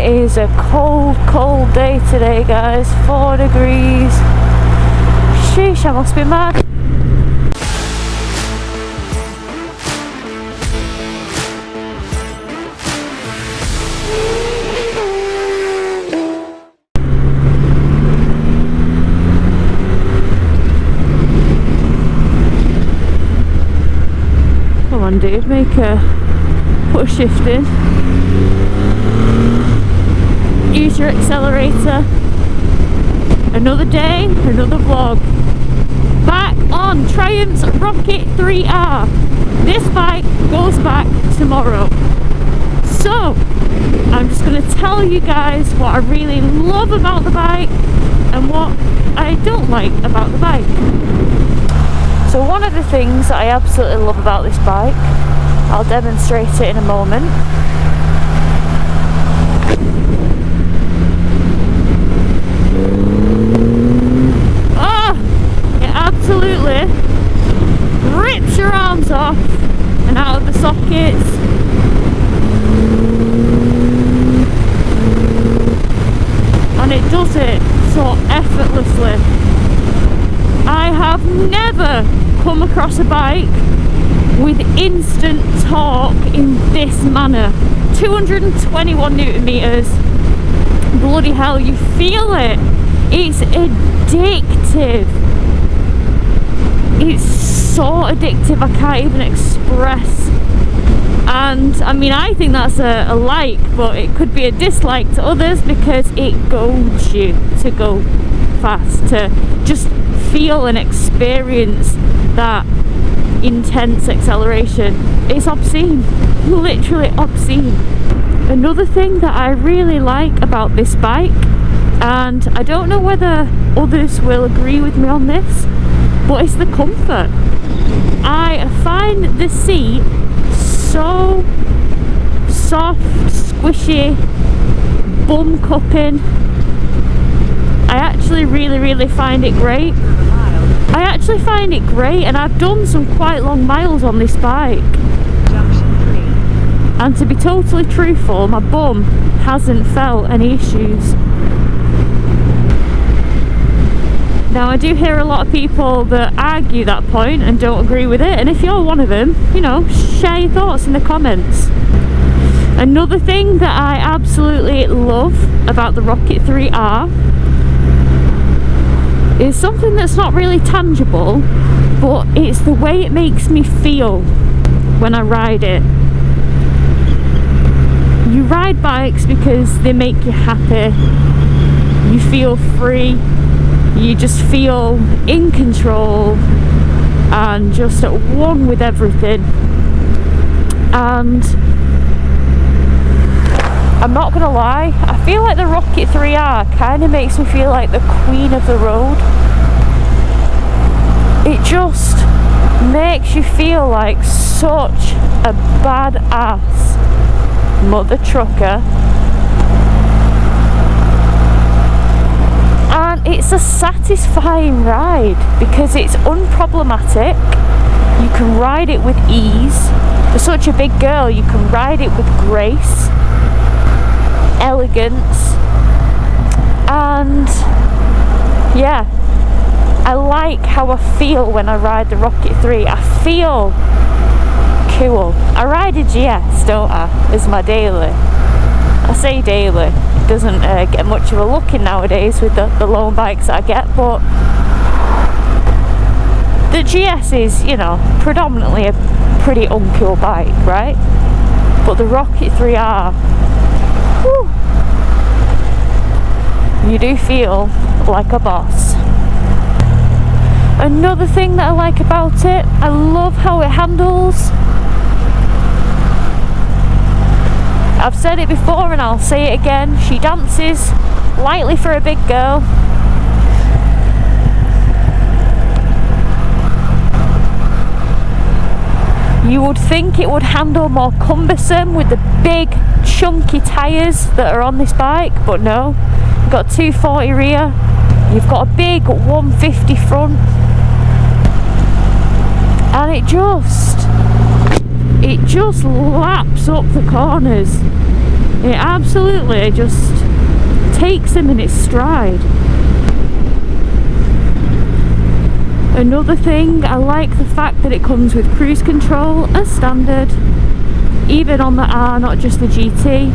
It is a cold, cold day today, guys. 4 degrees. Sheesh, I must be mad. Come on, dude, put a shift in. Use your accelerator. Another day, another vlog. Back on Triumph's Rocket 3R. This bike goes back tomorrow. So, I'm just going to tell you guys what I really love about the bike and what I don't like about the bike. So one of the things that I absolutely love about this bike, I'll demonstrate it in a moment. Absolutely rips your arms off and out of the sockets. And it does it so effortlessly. I have never come across a bike with instant torque in this manner. 221 newton meters. Bloody hell, you feel it. It's addictive. It's so addictive, I can't even express. And I mean, I think that's a like, but it could be a dislike to others because it goads you to go fast, to just feel and experience that intense acceleration. It's obscene, literally obscene. Another thing that I really like about this bike, and I don't know whether others will agree with me on this, but it's the comfort. I find the seat so soft, squishy, bum cupping. I actually really find it great. I actually find it great, and I've done some quite long miles on this bike. And to be totally truthful, my bum hasn't felt any issues. Now, I do hear a lot of people that argue that point and don't agree with it, and if you're one of them, you know, share your thoughts in the comments. Another thing that I absolutely love about the Rocket 3R is something that's not really tangible, but it's the way it makes me feel when I ride it. You ride bikes because they make you happy, you feel free, you just feel in control and just at one with everything. And I'm not gonna lie, I feel like the Rocket 3R kind of makes me feel like the queen of the road. It just makes you feel like such a badass mother trucker. And it's a satisfying ride because it's unproblematic. You can ride it with ease. For such a big girl, you can ride it with grace, elegance, and yeah, I like how I feel when I ride the Rocket 3. I feel cool. I ride a GS, don't I, as my daily. I say daily, it doesn't get much of a look in nowadays with the loan bikes that I get, but the GS is, you know, predominantly a pretty uncool bike, right? But the Rocket 3R, whew, you do feel like a boss. Another thing that I like about it, I love how it handles. I've said it before and I'll say it again, she dances lightly for a big girl. You would think it would handle more cumbersome with the big chunky tyres that are on this bike, but no. You've got 240 rear, you've got a big 150 front, and it just laps up the corners. It absolutely just takes them in its stride. Another thing, I like the fact that it comes with cruise control as standard, even on the R, not just the GT.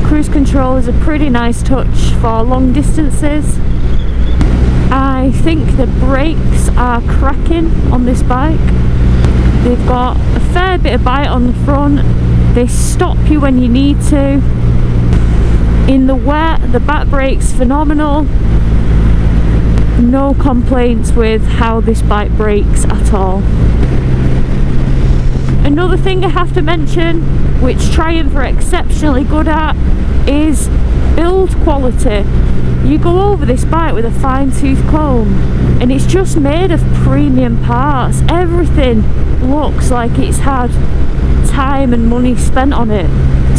Cruise control is a pretty nice touch for long distances. I think the brakes are cracking on this bike. They've got a fair bit of bite on the front. They stop you when you need to. In the wet, the back brake's phenomenal. No complaints with how this bike brakes at all. Another thing I have to mention, which Triumph are exceptionally good at, is build quality. You go over this bike with a fine-tooth comb and it's just made of premium parts. Everything looks like it's had time and money spent on it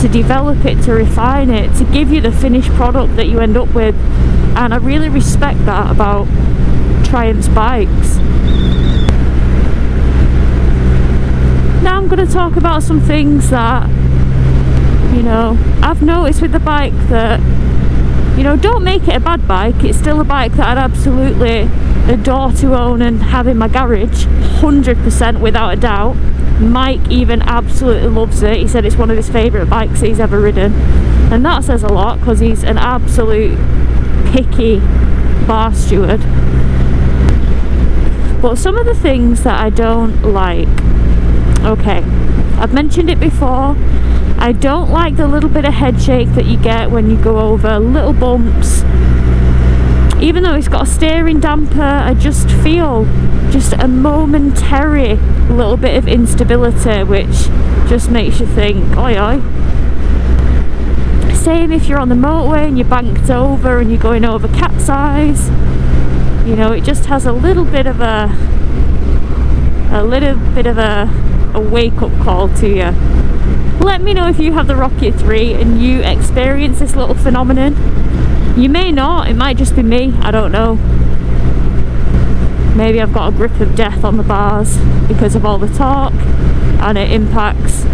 to develop it, to refine it, to give you the finished product that you end up with. And I really respect that about Triumph's bikes. Now I'm going to talk about some things that, you know, I've noticed with the bike that, you know, don't make it a bad bike. It's still a bike that I'd absolutely adore to own and have in my garage, 100% without a doubt. Mike even absolutely loves it. He said it's one of his favourite bikes he's ever ridden, and that says a lot because he's an absolute picky bar steward. But some of the things that I don't like, okay, I've mentioned it before. I don't like the little bit of head shake that you get when you go over little bumps. Even though it's got a steering damper, I just feel just a momentary little bit of instability, which just makes you think, oi oi. Same if you're on the motorway and you're banked over and you're going over cat's eyes. You know, it just has a little bit of a wake-up call to you. Let me know if you have the Rocket 3 and you experience this little phenomenon. You may not, it might just be me, I don't know. Maybe I've got a grip of death on the bars because of all the torque and it impacts,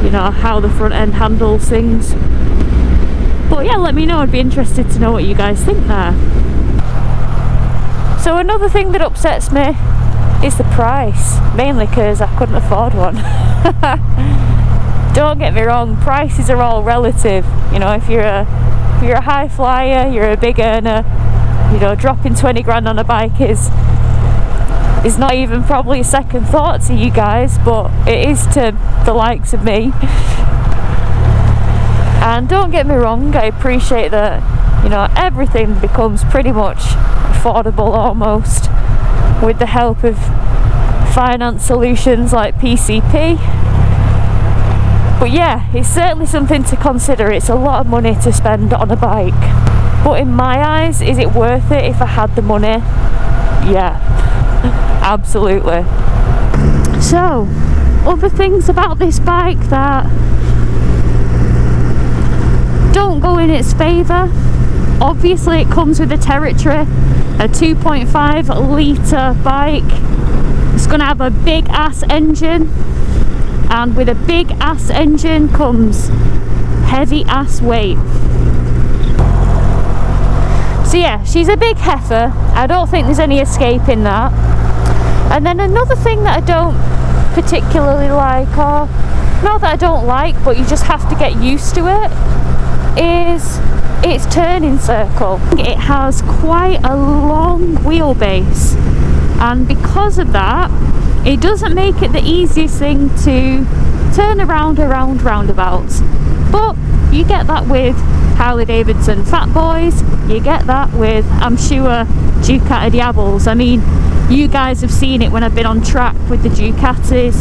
you know, how the front end handles things. But yeah, let me know, I'd be interested to know what you guys think there. So another thing that upsets me is the price, mainly because I couldn't afford one. Don't get me wrong, prices are all relative. You know, if you're a high flyer, you're a big earner, you know, dropping 20 grand on a bike is not even probably a second thought to you guys, but it is to the likes of me. And don't get me wrong, I appreciate that, you know, everything becomes pretty much affordable almost with the help of finance solutions like PCP. But yeah, it's certainly something to consider. It's a lot of money to spend on a bike. But in my eyes, is it worth it if I had the money? Yeah, absolutely. So, other things about this bike that don't go in its favour. Obviously it comes with the territory, a 2.5 litre bike. It's going to have a big ass engine, and with a big ass engine comes heavy ass weight. So yeah, she's a big heifer. I don't think there's any escaping that. And then another thing that I don't particularly like, or not that I don't like, but you just have to get used to it, is its turning circle. It has quite a long wheelbase, and because of that, it doesn't make it the easiest thing to turn around roundabouts. But you get that with Harley Davidson Fat Boys, you get that with, I'm sure, Ducati Diablos. I mean, you guys have seen it when I've been on track with the Ducatis,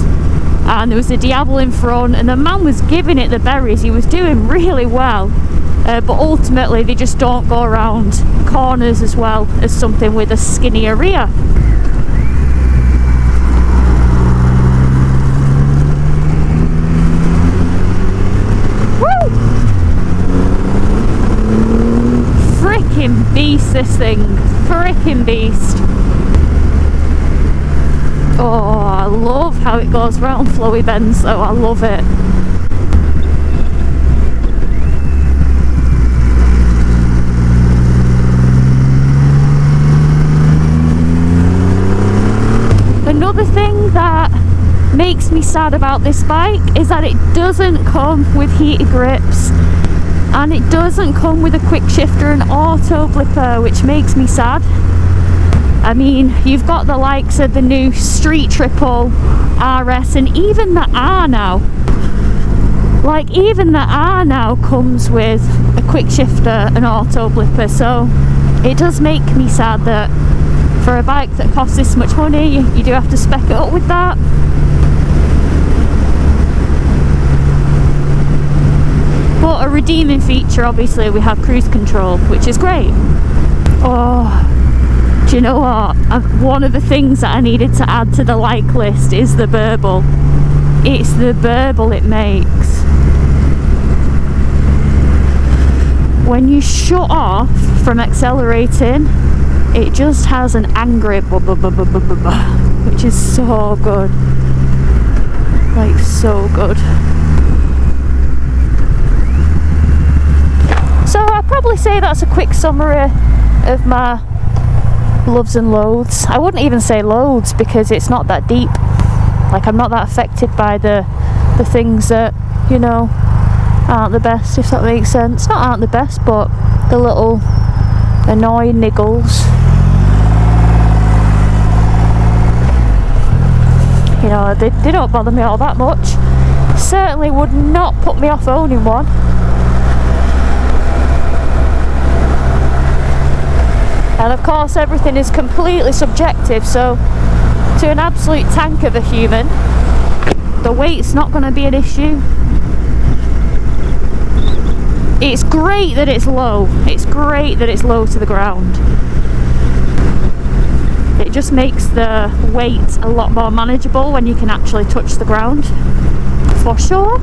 and there was a Diablo in front and the man was giving it the berries. He was doing really well, but ultimately they just don't go around corners as well as something with a skinnier rear. Frickin' beast, this thing. Frickin' beast. Oh, I love how it goes round flowy bends though. I love it. sad about this bike is that it doesn't come with heated grips, and it doesn't come with a quick shifter and auto blipper, which makes me sad. I mean, you've got the likes of the new Street Triple RS, and even the R now. Like, even the R now comes with a quick shifter and auto blipper, so it does make me sad that for a bike that costs this much money, you do have to spec it up with that. But a redeeming feature, obviously, we have cruise control, which is great. Oh, do you know what? One of the things that I needed to add to the like list is the burble. It's the burble it makes. When you shut off from accelerating, it just has an angry which is so good. Like, so good. So I'd probably say that's a quick summary of my loves and loathes. I wouldn't even say loads because it's not that deep. Like, I'm not that affected by the things that, you know, aren't the best, if that makes sense. Not aren't the best, but the little annoying niggles. You know, they don't bother me all that much. Certainly would not put me off owning one. And of course, everything is completely subjective, so to an absolute tank of a human, the weight's not going to be an issue. It's great that it's low. It's great that it's low to the ground. It just makes the weight a lot more manageable when you can actually touch the ground, for sure.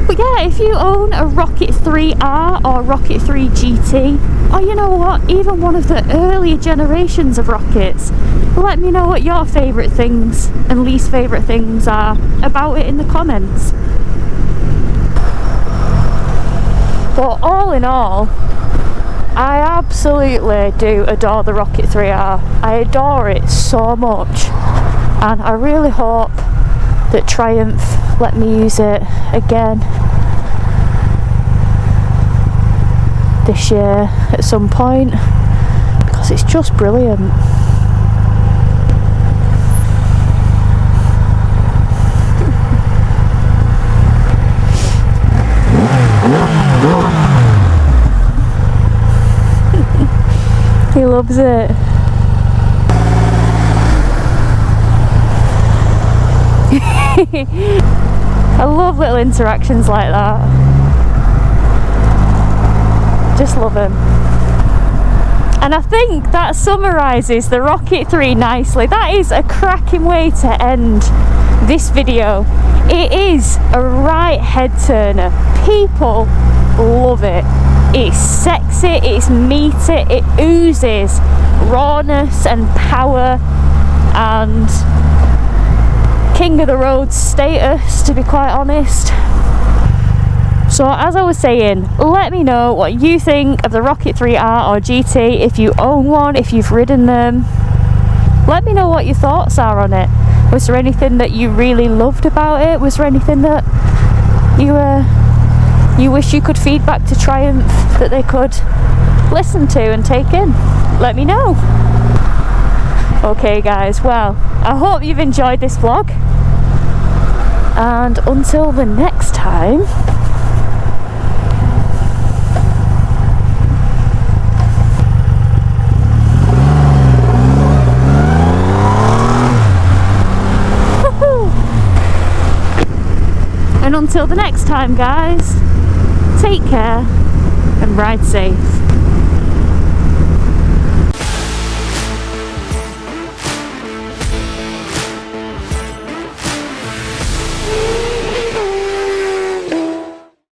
But yeah, if you own a Rocket 3R or Rocket 3 GT, or you know what, even one of the earlier generations of Rockets, let me know what your favourite things and least favourite things are about it in the comments. But all in all, I absolutely do adore the Rocket 3R. I adore it so much, and I really hope that Triumph let me use it again this year at some point, because it's just brilliant. He loves it. I love little interactions like that. Just love them. And I think that summarises the Rocket 3 nicely. That is a cracking way to end this video. It is a right head turner. People love it. It's sexy, it's meaty, it oozes rawness and power and king of the road status, to be quite honest. So as I was saying, let me know what you think of the Rocket 3R or GT, if you own one, if you've ridden them. Let me know what your thoughts are on it. Was there anything that you really loved about it? Was there anything that you wish you could feed back to Triumph that they could listen to and take in? Let me know. Okay guys, well, I hope you've enjoyed this vlog, and until the next time, and until the next time guys, take care and ride safe.